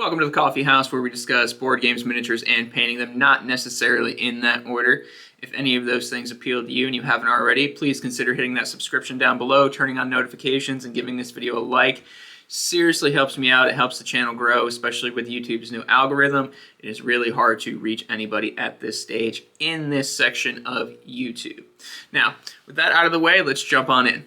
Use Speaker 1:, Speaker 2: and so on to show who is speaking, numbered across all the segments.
Speaker 1: Welcome to the Coffee House, where we discuss board games, miniatures, and painting them, not necessarily in that order. If any of those things appeal to you and you haven't already, please consider hitting that subscription down below, turning on notifications, and giving this video a like. Seriously helps me out. It helps the channel grow, especially with YouTube's new algorithm. It is really hard to reach anybody at this stage in this section of YouTube. Now, with that out of the way, let's jump on in.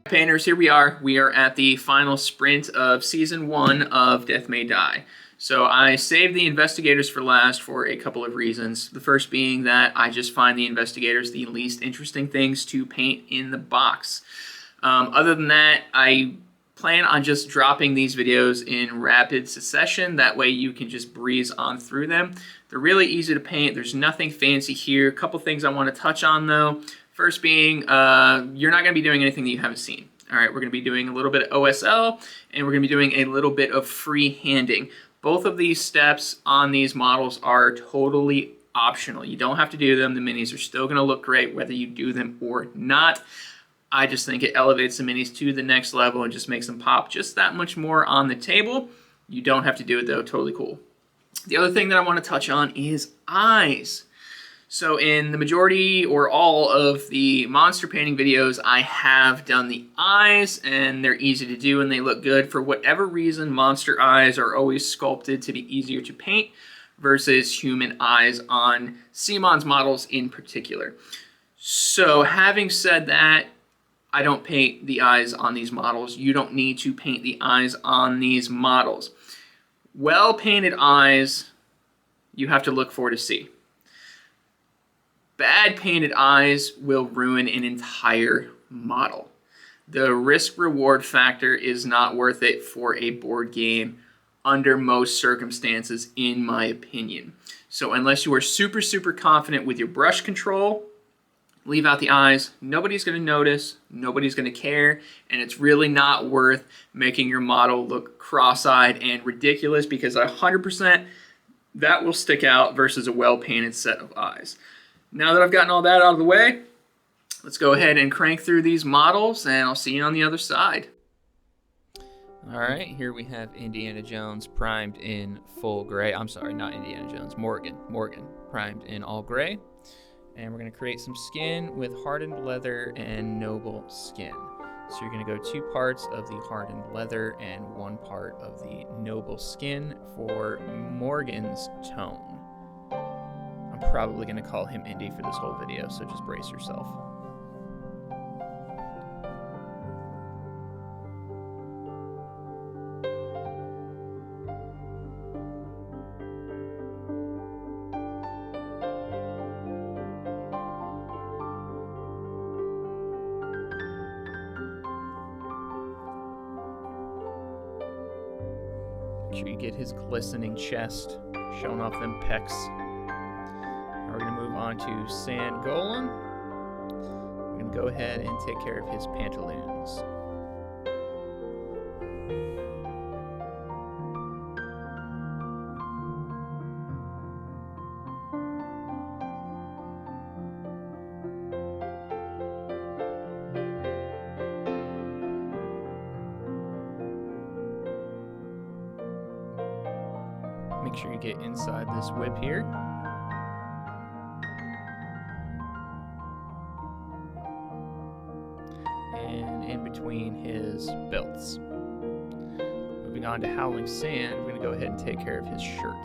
Speaker 1: Painters, here we are. We are at the final sprint of Season 1 of Death May Die. So I saved the investigators for last for a couple of reasons. The first being that I just find the investigators the least interesting things to paint in the box. Other than that, I plan on just dropping these videos in rapid succession. That way you can just breeze on through them. They're really easy to paint. There's nothing fancy here. A couple things I want to touch on though. First being, you're not going to be doing anything that you haven't seen. All right, we're going to be doing a little bit of OSL, and we're going to be doing a little bit of freehanding. Both of these steps on these models are totally optional. You don't have to do them. The minis are still going to look great whether you do them or not. I just think it elevates the minis to the next level and just makes them pop just that much more on the table. You don't have to do it though. Totally cool. The other thing that I want to touch on is eyes. So in the majority or all of the monster painting videos, I have done the eyes, and they're easy to do and they look good. For whatever reason, monster eyes are always sculpted to be easier to paint versus human eyes on CMON's models in particular. So having said that, I don't paint the eyes on these models. You don't need to paint the eyes on these models. Well-painted eyes, you have to look for to see. Bad painted eyes will ruin an entire model. The risk-reward factor is not worth it for a board game under most circumstances, in my opinion. So unless you are super, super confident with your brush control, leave out the eyes. Nobody's going to notice, nobody's going to care, and it's really not worth making your model look cross-eyed and ridiculous, because 100% that will stick out versus a well-painted set of eyes. Now that I've gotten all that out of the way, let's go ahead and crank through these models, and I'll see you on the other side. All right, here we have Indiana Jones primed in full gray. I'm sorry, not Indiana Jones, Morgan primed in all gray. And we're going to create some skin with hardened leather and noble skin. So you're going to go 2 parts of the hardened leather and 1 part of the noble skin for Morgan's tone. I'm probably going to call him Indy for this whole video, so just brace yourself. Make sure you get his glistening chest, showing off them pecs. We're going to move on to Sand Golem. We're going to go ahead and take care of his pantaloons. Make sure you get inside this whip here. And in between his belts. Moving on to Howling Sand, we're going to go ahead and take care of his shirt.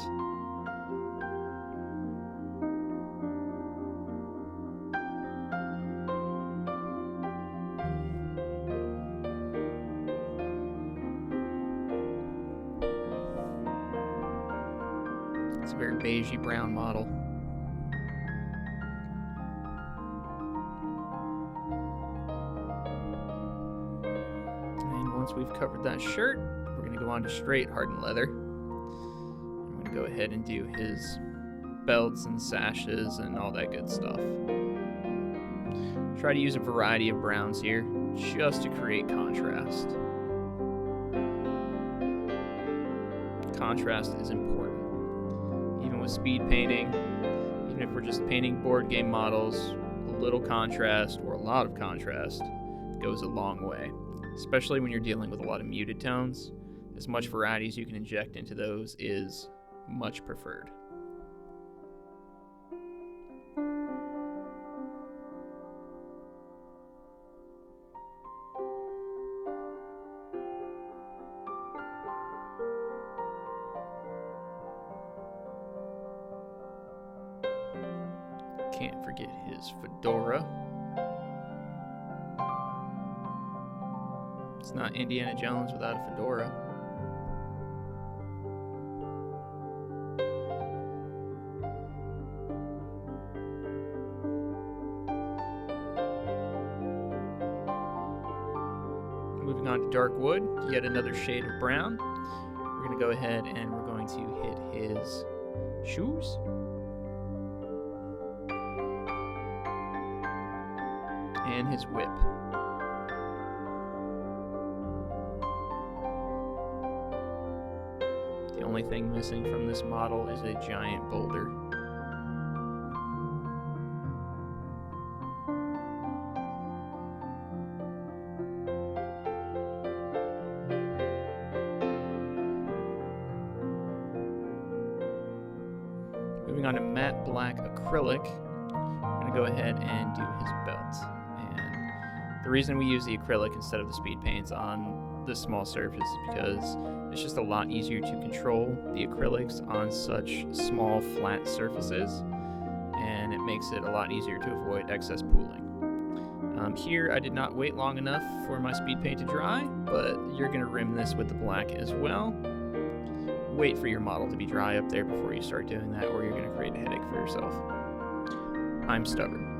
Speaker 1: It's a very beigey brown model. Once we've covered that shirt, we're going to go on to straight hardened leather. I'm going to go ahead and do his belts and sashes and all that good stuff. Try to use a variety of browns here just to create contrast. contrast is important. Even with speed painting, even if we're just painting board game models, a little contrast or a lot of contrast goes a long way, especially when you're dealing with a lot of muted tones. As much variety as you can inject into those is much preferred. Can't forget his fedora. It's not Indiana Jones without a fedora. Moving on to dark wood, yet another shade of brown. We're going to go ahead and we're going to hit his shoes. And his whip. The only thing missing from this model is a giant boulder. Moving on to matte black acrylic, I'm going to go ahead and do his belt. The reason we use the acrylic instead of the speed paints on this small surface is because it's just a lot easier to control the acrylics on such small flat surfaces, and it makes it a lot easier to avoid excess pooling. Here I did not wait long enough for my speed paint to dry, but you're going to rim this with the black as well. Wait for your model to be dry up there before you start doing that, or you're going to create a headache for yourself. I'm stubborn.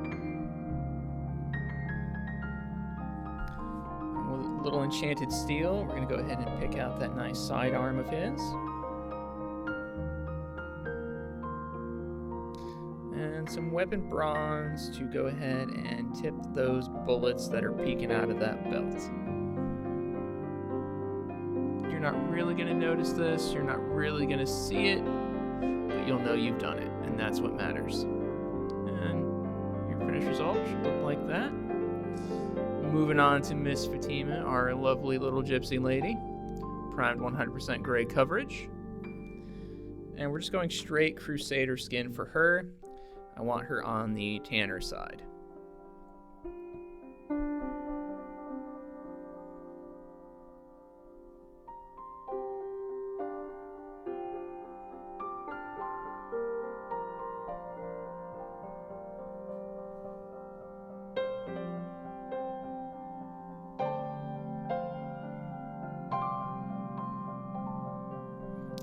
Speaker 1: Little enchanted steel, we're going to go ahead and pick out that nice sidearm of his. And some weapon bronze to go ahead and tip those bullets that are peeking out of that belt. You're not really going to notice this, you're not really going to see it, but you'll know you've done it, and that's what matters. And your finished result should look like that. Moving on to Miss Fatima, our lovely little gypsy lady. Primed 100% gray coverage. And we're just going straight Crusader skin for her. I want her on the tanner side.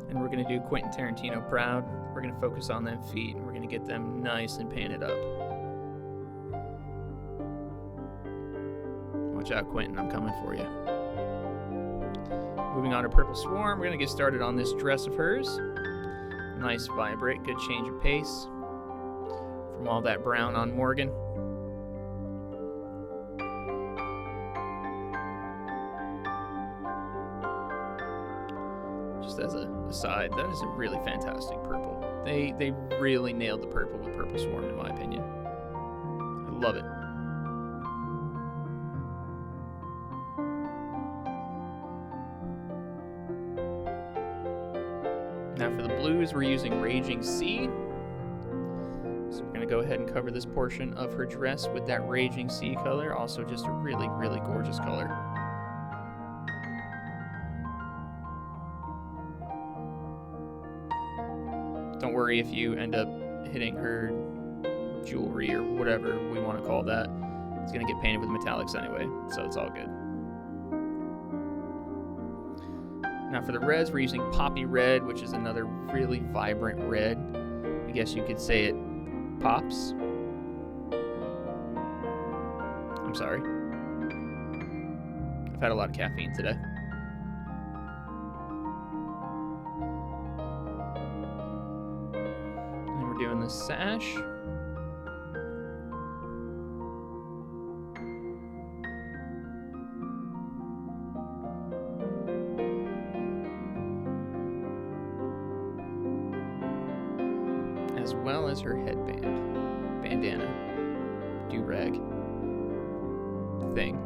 Speaker 1: And we're going to do Quentin Tarantino proud. We're going to focus on them feet, and we're going to get them nice and painted up. Watch out, Quentin, I'm coming for you. Moving on to Purple Swarm, we're going to get started on this dress of hers. Nice, vibrant, good change of pace from all that brown on Morgan. Just as a aside, that is a really fantastic purple. They really nailed the purple with Purple Swarm, in my opinion. I love it. Now for the blues, we're using Raging Sea. So we're going to go ahead and cover this portion of her dress with that Raging Sea color. Also just a really, really gorgeous color. Don't worry if you end up hitting her jewelry or whatever we want to call that. It's going to get painted with metallics anyway, so it's all good. Now for the reds, we're using Poppy Red, which is another really vibrant red. I guess you could say it pops. I'm sorry. I've had a lot of caffeine today. And we're doing the sash. well as her headband, bandana, do-rag thing.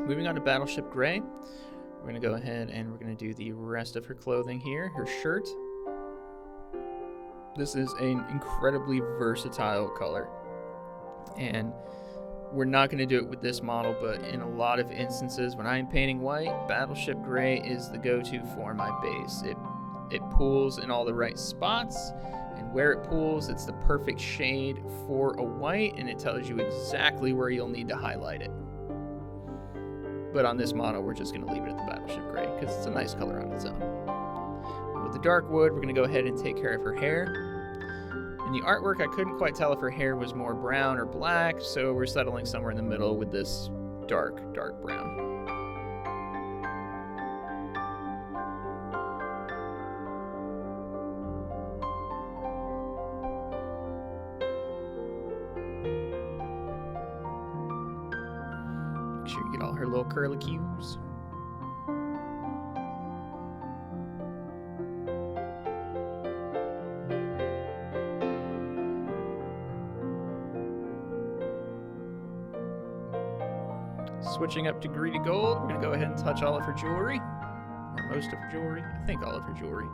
Speaker 1: Moving on to Battleship Gray, we're going to go ahead and we're going to do the rest of her clothing here. Her shirt. This is an incredibly versatile color, and we're not going to do it with this model, but in a lot of instances when I'm painting white, Battleship Gray is the go-to for my base. It pools in all the right spots, and where it pools, it's the perfect shade for a white, and it tells you exactly where you'll need to highlight it. But on this model, we're just going to leave it at the Battleship Gray because it's a nice color on its own. With the dark wood, we're going to go ahead and take care of her hair. In the artwork, I couldn't quite tell if her hair was more brown or black, so we're settling somewhere in the middle with this dark brown. Make sure you get all her little curlicues. Switching up to Greedy Gold, we're going to go ahead and touch all of her jewelry. Or most of her jewelry. I think all of her jewelry.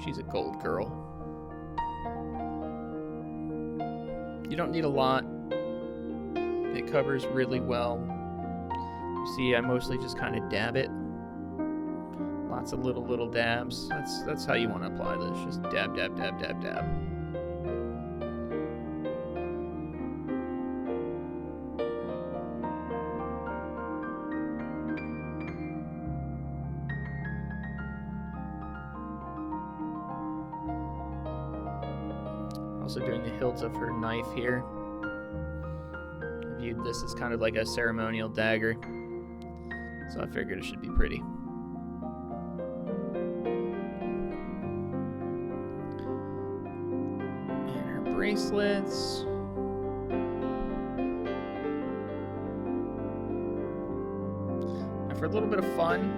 Speaker 1: She's a gold girl. You don't need a lot. It covers really well. You see, I mostly just kind of dab it. Lots of little dabs. That's how you want to apply this. Just dab, dab, dab, dab, dab. Also doing the hilt of her knife here. I viewed this as kind of like a ceremonial dagger, so I figured it should be pretty. And her bracelets. Now for a little bit of fun,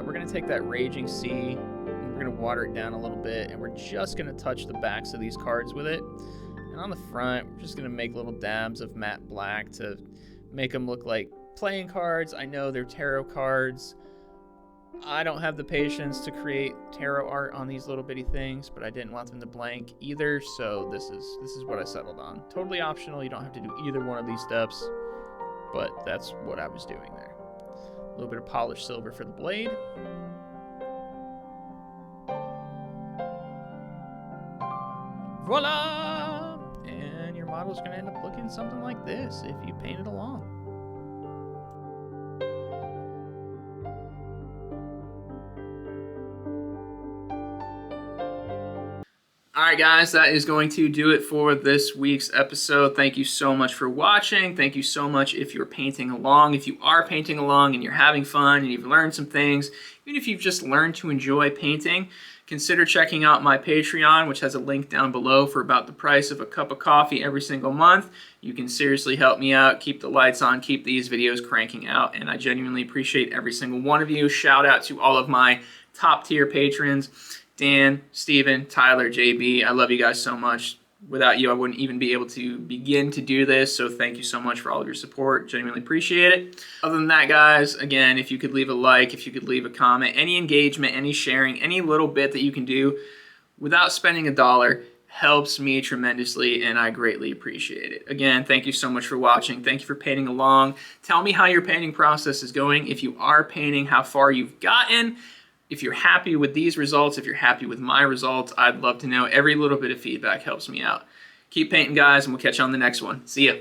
Speaker 1: we're going to take that Raging Sea, we're going to water it down a little bit, and we're just going to touch the backs of these cards with it. And on the front, we're just going to make little dabs of matte black to make them look like playing cards. I know they're tarot cards. I don't have the patience to create tarot art on these little bitty things, but I didn't want them to blank either, so this is what I settled on. Totally optional. You don't have to do either one of these steps, but that's what I was doing there. A little bit of polished silver for the blade. Voila! And your model's going to end up looking something like this if you paint it along. Alright guys, that is going to do it for this week's episode. Thank you so much for watching. Thank you so much if you're painting along. If you are painting along and you're having fun and you've learned some things, even if you've just learned to enjoy painting, consider checking out my Patreon, which has a link down below for about the price of a cup of coffee every single month. You can seriously help me out, keep the lights on, keep these videos cranking out, and I genuinely appreciate every single one of you. Shout out to all of my top tier patrons, Dan, Steven, Tyler, JB. I love you guys so much. Without you, I wouldn't even be able to begin to do this, so thank you so much for all of your support. Genuinely appreciate it. Other than that, guys, again, if you could leave a like, if you could leave a comment, any engagement, any sharing, any little bit that you can do without spending $1 helps me tremendously, and I greatly appreciate it. Again, thank you so much for watching. Thank you for painting along. Tell me how your painting process is going. If you are painting, how far you've gotten. If you're happy with these results, if you're happy with my results, I'd love to know. Every little bit of feedback helps me out. Keep painting, guys, and we'll catch you on the next one. See ya.